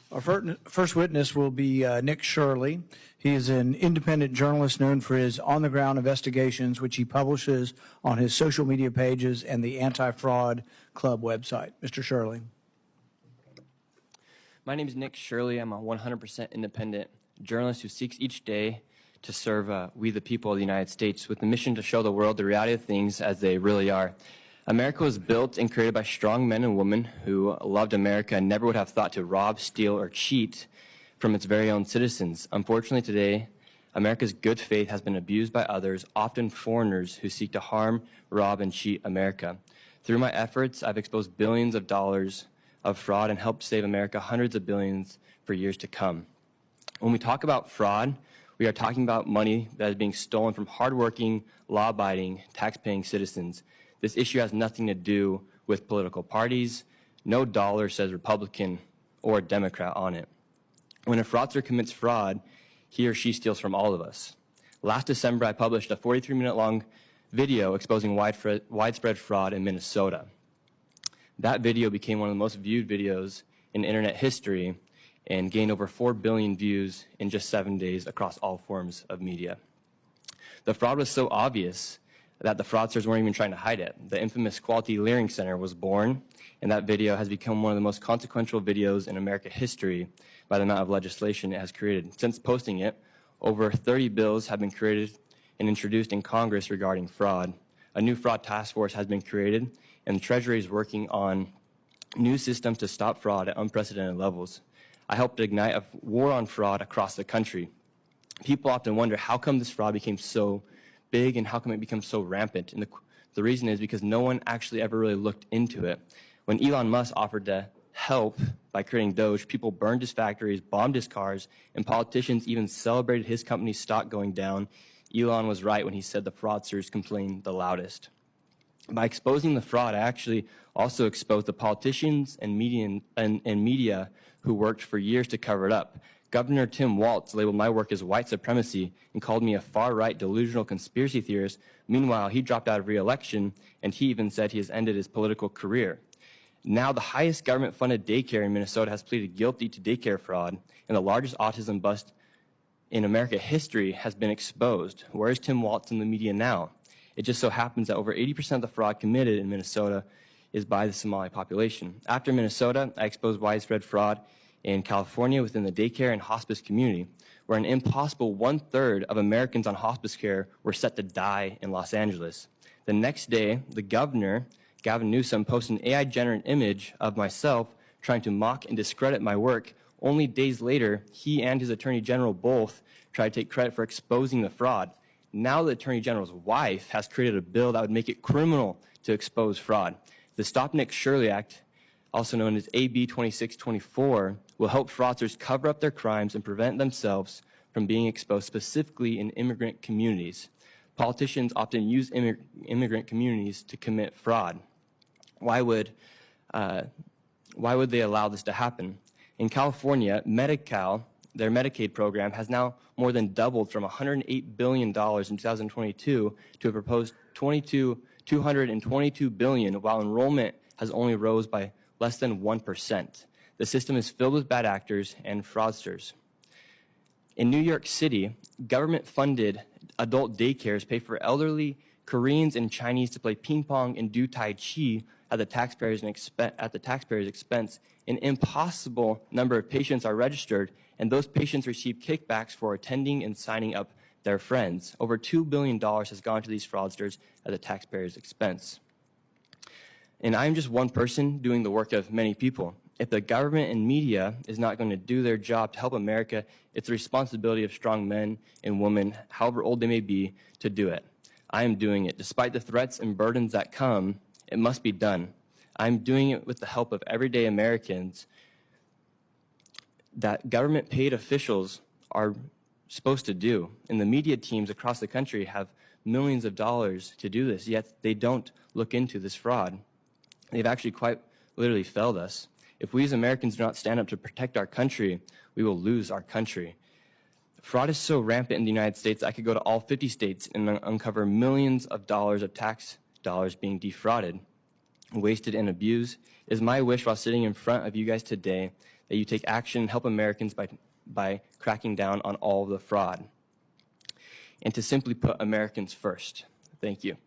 Our first witness will be Nick Shirley. He is an independent journalist known for his on-the-ground investigations, which he publishes on his social media pages and the Anti-Fraud Club website. Mr. Shirley. My name is Nick Shirley. I'm a 100% independent journalist who seeks each day to serve we the people of the United States with the mission to show the world the reality of things as they really are. America was built and created by strong men and women who loved America and never would have thought to rob, steal, or cheat from its very own citizens. Unfortunately, today, America's good faith has been abused by others, often foreigners who seek to harm, rob, and cheat America. Through my efforts, I've exposed billions of dollars of fraud and helped save America hundreds of billions for years to come. When we talk about fraud, we are talking about money that is being stolen from hardworking, law-abiding, tax-paying citizens. This issue has nothing to do with political parties. No dollar says Republican or Democrat on it. When a fraudster commits fraud, he or she steals from all of us. Last December, I published a 43-minute-long video exposing widespread fraud in Minnesota. That video became one of the most viewed videos in internet history and gained over 4 billion views in just 7 days across all forms of media. The fraud was so obvious that the fraudsters weren't even trying to hide it. The infamous Quality Learning Center was born, and that video has become one of the most consequential videos in American history by the amount of legislation it has created. Since posting it, over 30 bills have been created and introduced in Congress regarding fraud. A new fraud task force has been created, and the Treasury is working on new systems to stop fraud at unprecedented levels. I helped ignite a war on fraud across the country. People often wonder how come this fraud became so big and how come it becomes so rampant? And the reason is because no one actually ever really looked into it. When Elon Musk offered to help by creating Doge, people burned his factories, bombed his cars, and politicians even celebrated his company's stock going down. Elon was right when he said the fraudsters complained the loudest. By exposing the fraud, I actually also exposed the politicians and media who worked for years to cover it up. Governor Tim Walz labeled my work as white supremacy and called me a far-right delusional conspiracy theorist. Meanwhile, he dropped out of re-election, and he even said he has ended his political career. Now, the highest government-funded daycare in Minnesota has pleaded guilty to daycare fraud, and the largest autism bust in American history has been exposed. Where is Tim Walz in the media now? It just so happens that over 80% of the fraud committed in Minnesota is by the Somali population. After Minnesota, I exposed widespread fraud in California within the daycare and hospice community, where an impossible 1/3 of Americans on hospice care were set to die in Los Angeles. The next day, the governor, Gavin Newsom, posted an AI-generated image of myself trying to mock and discredit my work. Only days later, he and his attorney general both tried to take credit for exposing the fraud. Now the attorney general's wife has created a bill that would make it criminal to expose fraud. The Stop Nick Shirley Act, also known as AB 2624, will help fraudsters cover up their crimes and prevent themselves from being exposed, specifically in immigrant communities. Politicians often use immigrant communities to commit fraud. Why would they allow this to happen? In California, Medi-Cal, their Medicaid program, has now more than doubled from $108 billion in 2022 to a proposed $222 billion, while enrollment has only rose by less than 1%. The system is filled with bad actors and fraudsters. In New York City, government-funded adult daycares pay for elderly Koreans and Chinese to play ping pong and do Tai Chi at the taxpayer's expense. An impossible number of patients are registered, and those patients receive kickbacks for attending and signing up their friends. Over $2 billion has gone to these fraudsters at the taxpayer's expense. And I'm just one person doing the work of many people. If the government and media is not going to do their job to help America, it's the responsibility of strong men and women, however old they may be, to do it. I am doing it. Despite the threats and burdens that come, it must be done. I'm doing it with the help of everyday Americans that government-paid officials are supposed to do. And the media teams across the country have millions of dollars to do this, yet they don't look into this fraud. They've actually quite literally failed us. If we as Americans do not stand up to protect our country, we will lose our country. Fraud is so rampant in the United States, I could go to all 50 states and uncover millions of dollars of tax dollars being defrauded, wasted, and abused. It is my wish while sitting in front of you guys today that you take action and help Americans by cracking down on all of the fraud, and to simply put Americans first. Thank you.